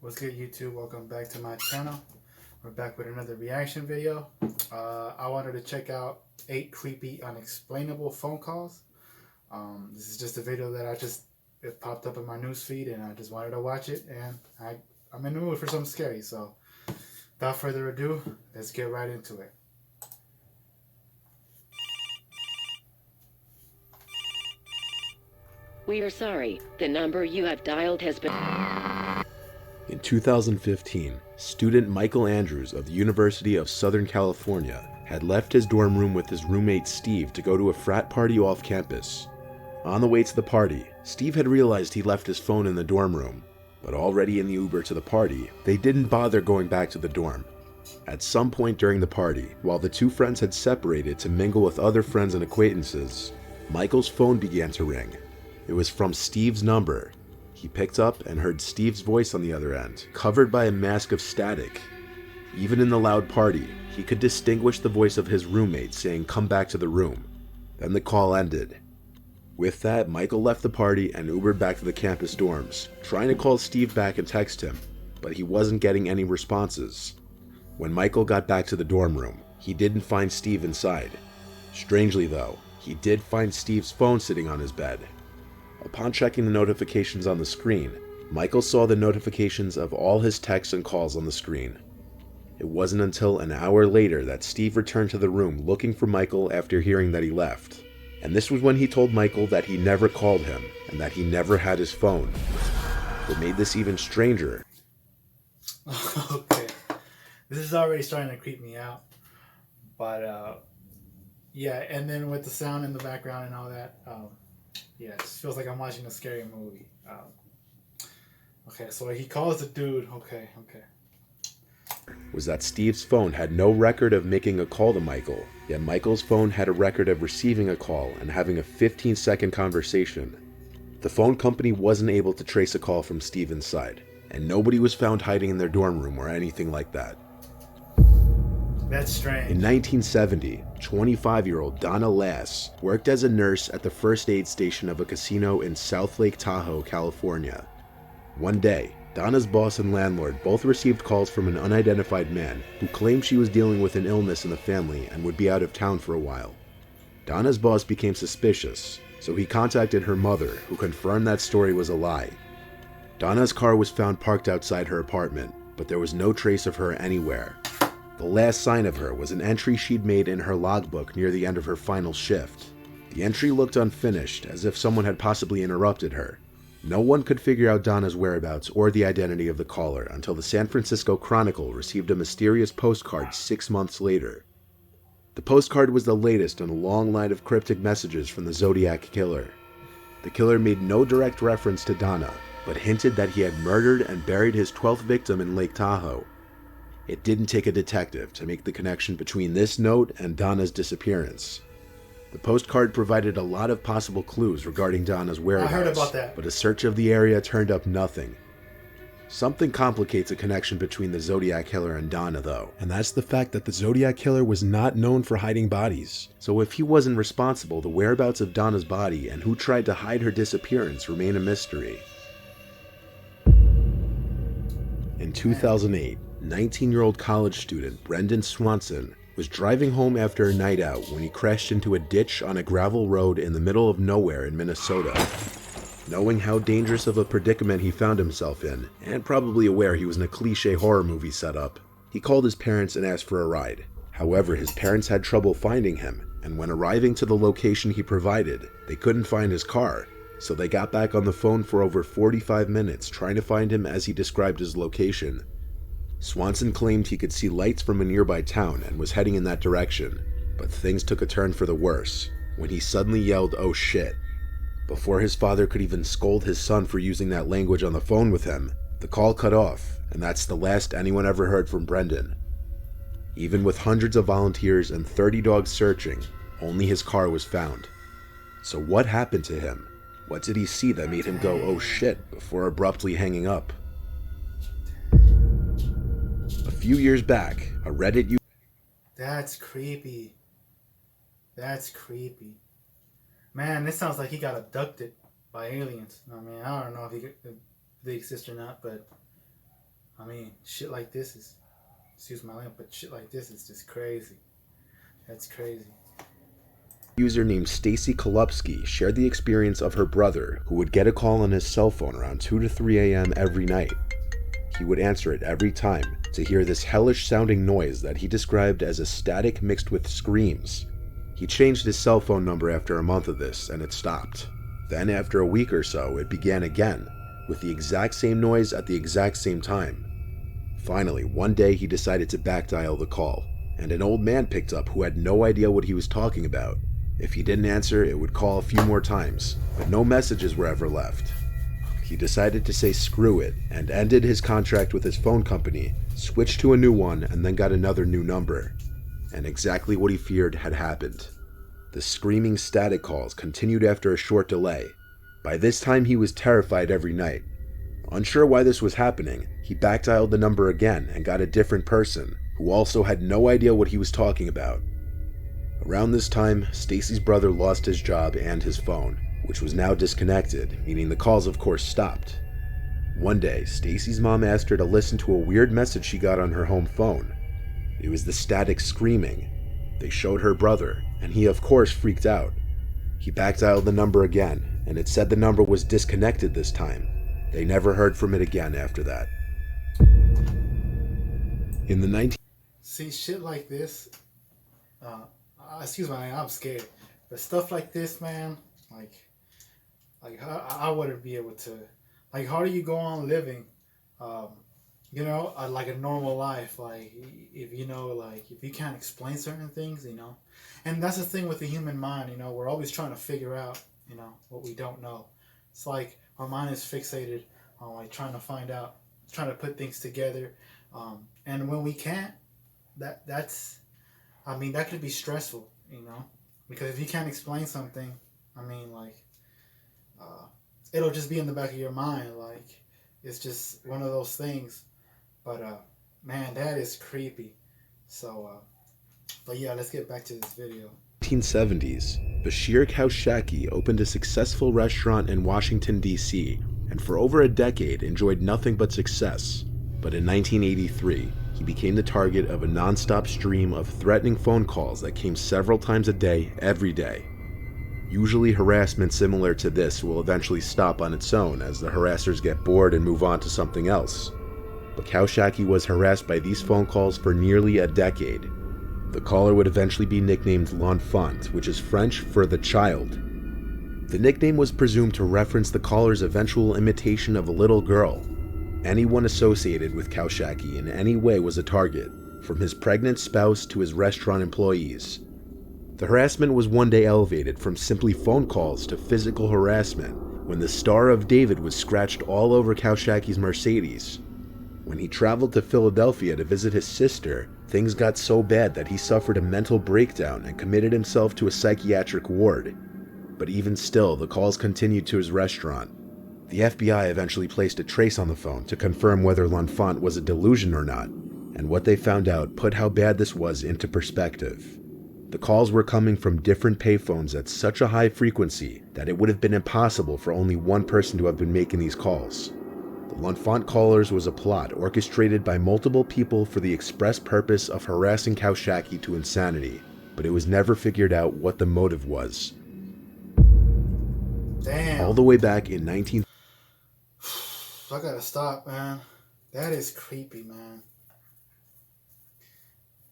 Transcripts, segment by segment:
What's good, YouTube? Welcome back to my channel. We're back with another reaction video. I wanted to check out 8 creepy unexplainable phone calls. This is just a video that it popped up in my news feed and I just wanted to watch it, and I'm in the mood for something scary. So without further ado, let's get right into it. We are sorry. The number you have dialed has been... In 2015, student Michael Andrews of the University of Southern California had left his dorm room with his roommate Steve to go to a frat party off campus. On the way to the party, Steve had realized he left his phone in the dorm room, but already in the Uber to the party, they didn't bother going back to the dorm. At some point during the party, while the two friends had separated to mingle with other friends and acquaintances, Michael's phone began to ring. It was from Steve's number. He picked up and heard Steve's voice on the other end, covered by a mask of static. Even in the loud party, he could distinguish the voice of his roommate saying, "Come back to the room." Then the call ended. With that, Michael left the party and Ubered back to the campus dorms, trying to call Steve back and text him, but he wasn't getting any responses. When Michael got back to the dorm room, he didn't find Steve inside. Strangely though, he did find Steve's phone sitting on his bed. Upon checking the notifications on the screen, Michael saw the notifications of all his texts and calls on the screen. It wasn't until an hour later that Steve returned to the room looking for Michael after hearing that he left. And this was when he told Michael that he never called him and that he never had his phone. What made this even stranger... Okay, this is already starting to creep me out. But yeah, and then with the sound in the background and all that, yeah, it just feels like I'm watching a scary movie. Okay, so he calls the dude. Okay. was that Steve's phone had no record of making a call to Michael, yet Michael's phone had a record of receiving a call and having a 15-second conversation. The phone company wasn't able to trace a call from Steve inside, and nobody was found hiding in their dorm room or anything like that. That's strange. In 1970, 25-year-old Donna Lass worked as a nurse at the first aid station of a casino in South Lake Tahoe, California. One day, Donna's boss and landlord both received calls from an unidentified man who claimed she was dealing with an illness in the family and would be out of town for a while. Donna's boss became suspicious, so he contacted her mother, who confirmed that story was a lie. Donna's car was found parked outside her apartment, but there was no trace of her anywhere. The last sign of her was an entry she'd made in her logbook near the end of her final shift. The entry looked unfinished, as if someone had possibly interrupted her. No one could figure out Donna's whereabouts or the identity of the caller until the San Francisco Chronicle received a mysterious postcard 6 months later. The postcard was the latest in a long line of cryptic messages from the Zodiac Killer. The killer made no direct reference to Donna, but hinted that he had murdered and buried his 12th victim in Lake Tahoe. It didn't take a detective to make the connection between this note and Donna's disappearance. The postcard provided a lot of possible clues regarding Donna's whereabouts, I heard about that. but a search of the area turned up nothing. Something complicates a connection between the Zodiac Killer and Donna, though, and that's the fact that the Zodiac Killer was not known for hiding bodies. So if he wasn't responsible, the whereabouts of Donna's body and who tried to hide her disappearance remain a mystery. In 2008, 19-year-old college student Brendan Swanson was driving home after a night out when he crashed into a ditch on a gravel road in the middle of nowhere in Minnesota. Knowing how dangerous of a predicament he found himself in, and probably aware he was in a cliche horror movie setup, he called his parents and asked for a ride. However, his parents had trouble finding him, and when arriving to the location he provided, they couldn't find his car, so they got back on the phone for over 45 minutes trying to find him as he described his location. Swanson claimed he could see lights from a nearby town and was heading in that direction, but things took a turn for the worse when he suddenly yelled, "Oh shit." Before his father could even scold his son for using that language on the phone with him, the call cut off, and that's the last anyone ever heard from Brendan. Even with hundreds of volunteers and 30 dogs searching, only his car was found. So what happened to him? What did he see that made him go, "Oh shit," before abruptly hanging up? A few years back, a Reddit user... That's creepy. That's creepy. Man, this sounds like he got abducted by aliens. I mean, I don't know if they exist or not, but I mean, shit like this is, excuse my language, but shit like this is just crazy. That's crazy. User named Staci Kolovsky shared the experience of her brother, who would get a call on his cell phone around 2 to 3 a.m. every night. He would answer it every time to hear this hellish sounding noise that he described as a static mixed with screams. He changed his cell phone number after a month of this, and it stopped. Then after a week or so, it began again, with the exact same noise at the exact same time. Finally, one day he decided to backdial the call, and an old man picked up who had no idea what he was talking about. If he didn't answer, it would call a few more times, but no messages were ever left. He decided to say screw it, and ended his contract with his phone company, switched to a new one, and then got another new number. And exactly what he feared had happened. The screaming static calls continued after a short delay. By this time he was terrified every night. Unsure why this was happening, he backdialed the number again and got a different person, who also had no idea what he was talking about. Around this time, Staci's brother lost his job and his phone, which was now disconnected, meaning the calls of course stopped. One day, Staci's mom asked her to listen to a weird message she got on her home phone. It was the static screaming. They showed her brother, and he of course freaked out. He backdialed the number again, and it said the number was disconnected this time. They never heard from it again after that. In the See, shit like this, excuse me, I'm scared. But stuff like this, man, like I wouldn't be able to, like, how do you go on living, you know, like a normal life, like, if, you know, like, if you can't explain certain things, you know, and that's the thing with the human mind, you know, we're always trying to figure out, you know, what we don't know. It's like our mind is fixated on, like, trying to find out, trying to put things together, and when we can't, that's, I mean, that could be stressful, you know, because if you can't explain something, I mean, like, it'll just be in the back of your mind, like, it's just one of those things. But man, that is creepy. So but yeah, let's get back to this video. 1970s, Bashir Kaushaki opened a successful restaurant in Washington, D.C., and for over a decade enjoyed nothing but success. But in 1983, he became the target of a non-stop stream of threatening phone calls that came several times a day, every day. Usually harassment similar to this will eventually stop on its own as the harassers get bored and move on to something else. But Kaushaki was harassed by these phone calls for nearly a decade. The caller would eventually be nicknamed L'Enfant, which is French for the child. The nickname was presumed to reference the caller's eventual imitation of a little girl. Anyone associated with Kaushaki in any way was a target, from his pregnant spouse to his restaurant employees. The harassment was one day elevated from simply phone calls to physical harassment when the Star of David was scratched all over Kaushaki's Mercedes. When he traveled to Philadelphia to visit his sister, things got so bad that he suffered a mental breakdown and committed himself to a psychiatric ward. But even still, the calls continued to his restaurant. The FBI eventually placed a trace on the phone to confirm whether L'Enfant was a delusion or not, and what they found out put how bad this was into perspective. The calls were coming from different payphones at such a high frequency that it would have been impossible for only one person to have been making these calls. The L'Enfant callers was a plot orchestrated by multiple people for the express purpose of harassing Kaushaki to insanity, but it was never figured out what the motive was. Damn. All the way back in 19... I gotta stop, man. That is creepy, man.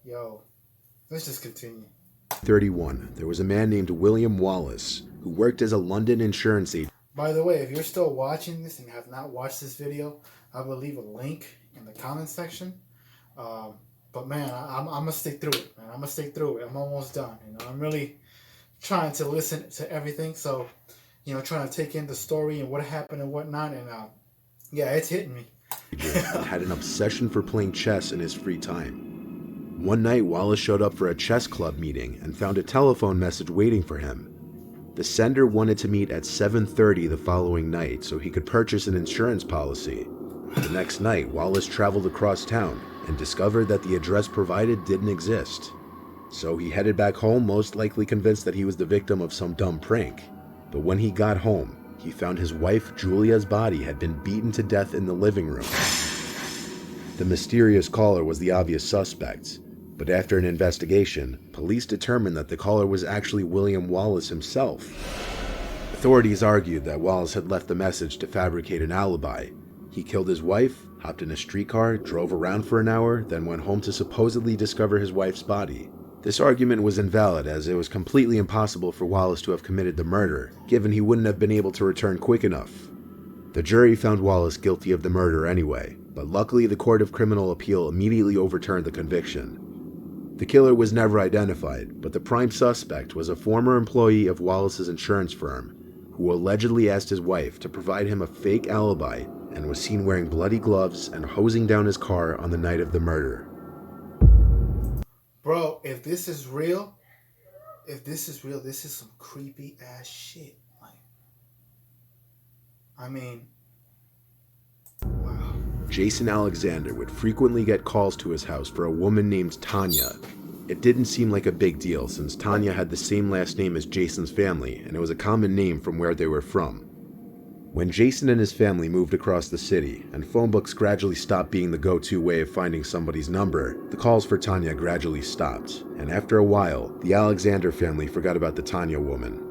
Yo, let's just continue. 31, there was a man named William Wallace who worked as a London insurance agent. By the way, if you're still watching this and have not watched this video, I will leave a link in the comment section. But man, I'm gonna stick through it, man. I'm gonna stick through it. I'm almost done. You know, I'm really trying to listen to everything. So, you know, trying to take in the story and what happened and whatnot. And yeah, it's hitting me. And had an obsession for playing chess in his free time. One night, Wallace showed up for a chess club meeting and found a telephone message waiting for him. The sender wanted to meet at 7:30 the following night so he could purchase an insurance policy. The next night, Wallace traveled across town and discovered that the address provided didn't exist. So he headed back home, most likely convinced that he was the victim of some dumb prank. But when he got home, he found his wife Julia's body had been beaten to death in the living room. The mysterious caller was the obvious suspect, but after an investigation, police determined that the caller was actually William Wallace himself. Authorities argued that Wallace had left the message to fabricate an alibi. He killed his wife, hopped in a streetcar, drove around for an hour, then went home to supposedly discover his wife's body. This argument was invalid as it was completely impossible for Wallace to have committed the murder, given he wouldn't have been able to return quick enough. The jury found Wallace guilty of the murder anyway, but luckily the Court of Criminal Appeal immediately overturned the conviction. The killer was never identified, but the prime suspect was a former employee of Wallace's insurance firm, who allegedly asked his wife to provide him a fake alibi and was seen wearing bloody gloves and hosing down his car on the night of the murder. Bro, if this is real, this is some creepy ass shit. Like, I mean, wow. Jason Alexander would frequently get calls to his house for a woman named Tanya. It didn't seem like a big deal since Tanya had the same last name as Jason's family, and it was a common name from where they were from. When Jason and his family moved across the city, and phone books gradually stopped being the go-to way of finding somebody's number, the calls for Tanya gradually stopped, and after a while, the Alexander family forgot about the Tanya woman.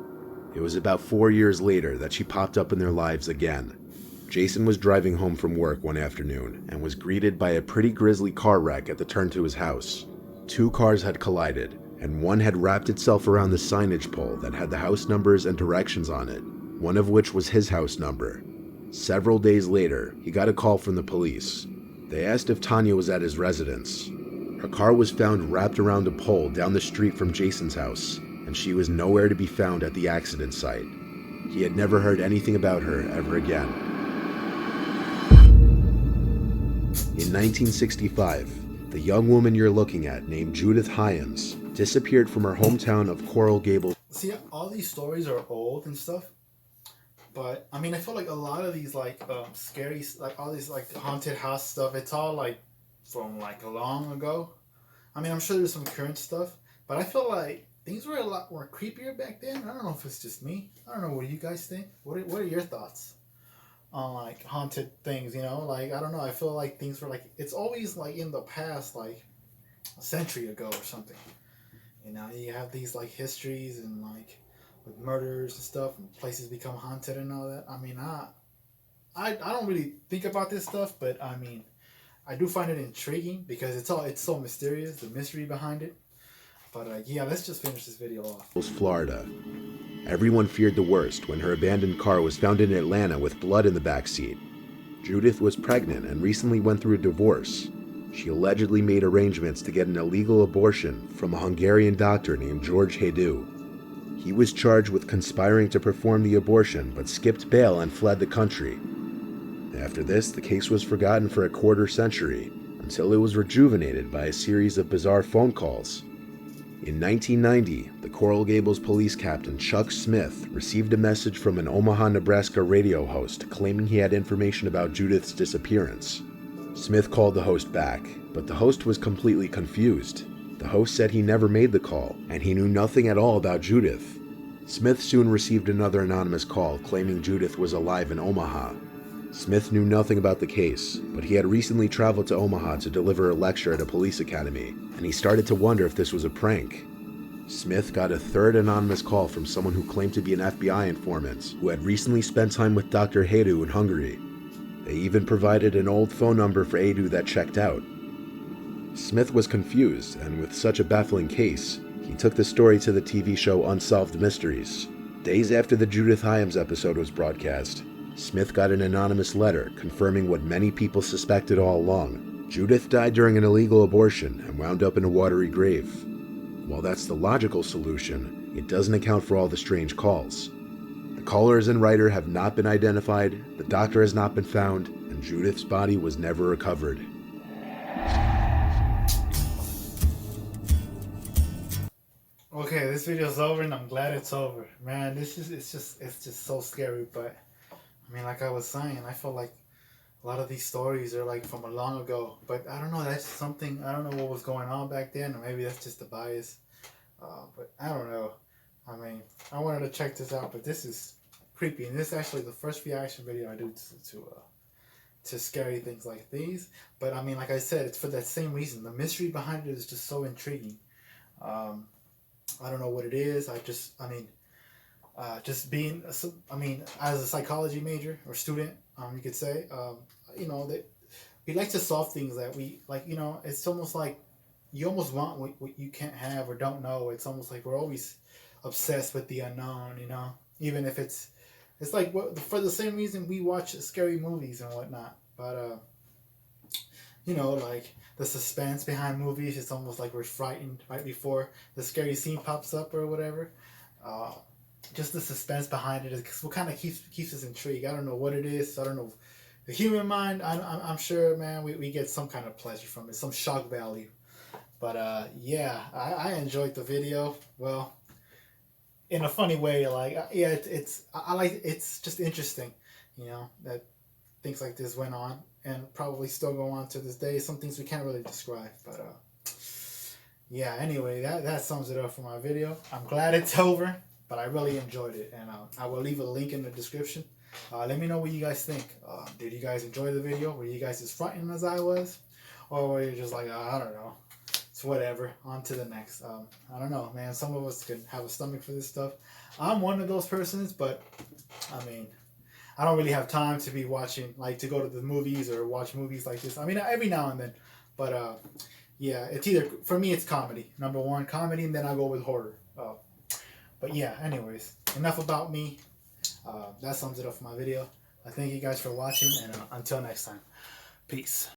It was about 4 years later that she popped up in their lives again. Jason was driving home from work one afternoon, and was greeted by a pretty grisly car wreck at the turn to his house. 2 cars had collided, and one had wrapped itself around the signage pole that had the house numbers and directions on it, one of which was his house number. Several days later, he got a call from the police. They asked if Tanya was at his residence. Her car was found wrapped around a pole down the street from Jason's house, and she was nowhere to be found at the accident site. He had never heard anything about her ever again. In 1965, the young woman you're looking at, named Judith Hiams, disappeared from her hometown of Coral Gables. See, all these stories are old and stuff, but I mean, I feel like a lot of these like scary, like all these like haunted house stuff, it's all like from like long ago. I mean, I'm sure there's some current stuff, but I feel like things were a lot more creepier back then. I don't know if it's just me. I don't know. What do you guys think? What are your thoughts on like haunted things? You know, like I don't know. I feel like things were like, it's always like in the past, like a century ago or something. You know, you have these like histories and like with murders and stuff, and places become haunted and all that. I mean, I don't really think about this stuff, but I mean, I do find it intriguing because it's so mysterious, the mystery behind it. But yeah, let's just finish this video off. Florida. Everyone feared the worst when her abandoned car was found in Atlanta with blood in the backseat. Judith was pregnant and recently went through a divorce. She allegedly made arrangements to get an illegal abortion from a Hungarian doctor named George Hajdu. He was charged with conspiring to perform the abortion but skipped bail and fled the country. After this, the case was forgotten for a quarter century until it was rejuvenated by a series of bizarre phone calls. In 1990, the Coral Gables police captain Chuck Smith received a message from an Omaha, Nebraska radio host claiming he had information about Judith's disappearance. Smith called the host back, but the host was completely confused. The host said he never made the call, and he knew nothing at all about Judith. Smith soon received another anonymous call claiming Judith was alive in Omaha. Smith knew nothing about the case, but he had recently traveled to Omaha to deliver a lecture at a police academy, and he started to wonder if this was a prank. Smith got a third anonymous call from someone who claimed to be an FBI informant who had recently spent time with Dr. Hajdu in Hungary. They even provided an old phone number for Hajdu that checked out. Smith was confused, and with such a baffling case, he took the story to the TV show Unsolved Mysteries. Days after the Judith Hiams episode was broadcast, Smith got an anonymous letter confirming what many people suspected all along. Judith died during an illegal abortion and wound up in a watery grave. While that's the logical solution, it doesn't account for all the strange calls. The callers and writer have not been identified, the doctor has not been found, and Judith's body was never recovered. Okay, this video's over and I'm glad it's over. Man, it's just so scary, but I mean, like I was saying, I feel like a lot of these stories are like from a long ago, but I don't know, that's something, I don't know what was going on back then, or maybe that's just a bias, but I don't know. I mean, I wanted to check this out, but this is creepy, and this is actually the first reaction video I do to scary things like these. But I mean, like I said, it's for that same reason. The mystery behind it is just so intriguing. I don't know what it is. Just being, as a psychology major or student, you could say, that we like to solve things that we like. It's almost like you almost want what you can't have or don't know. It's almost like we're always obsessed with the unknown. Even if it's like for the same reason we watch scary movies and whatnot. But like the suspense behind movies, it's almost like we're frightened right before the scary scene pops up or whatever. Just the suspense behind it is what kind of keeps us intrigued. I don't know what it is. I don't know. The human mind, I'm sure, man, we get some kind of pleasure from it, some shock value. But yeah, I enjoyed the video. Well, in a funny way, like it's just interesting, that things like this went on and probably still go on to this day. Some things we can't really describe, but yeah. Anyway, that sums it up for my video. I'm glad it's over, but I really enjoyed it, and I will leave a link in the description. Let me know what you guys think. Did you guys enjoy the video? Were you guys as frightened as I was, or were you just like, I don't know, it's whatever, on to the next. I don't know, man. Some of us can have a stomach for this stuff. I'm one of those persons, but I mean, I don't really have time to be watching, like, to go to the movies or watch movies like this. I mean, every now and then, but yeah, it's either, for me, it's comedy. Number one, comedy, and then I go with horror. But yeah, anyways, enough about me. That sums it up for my video. I thank you guys for watching, and until next time, peace.